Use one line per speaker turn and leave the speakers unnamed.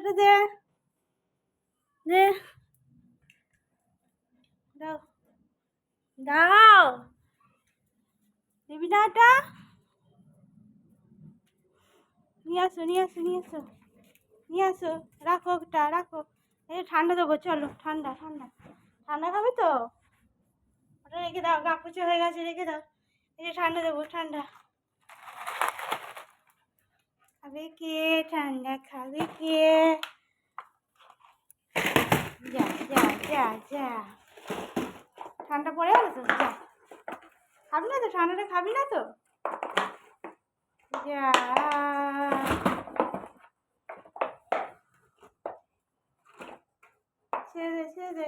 এটা দে দে, দাও দাও, দিবি না এটা? নিয়ে আসো নিয়ে আসো নিয়ে আসো নিয়ে আসো, রাখো ওটা রাখো। এই ঠান্ডা দেবো, চলো ঠান্ডা ঠান্ডা ঠান্ডা খাবে তো? ওটা রেখে দাও, গা কুচো হয়ে গেছে, রেখে দাও। এই যে ঠান্ডা দেবো, ঠান্ডা খাবে কে? ঠান্ডা খাবে কে? যা যা যা যা, ঠান্ডা পড়ে গেল তো, যা। খাবি না তো ঠান্ডাটা, খাবি না তো? যা, ছেড়ে দে ছেড়ে দে।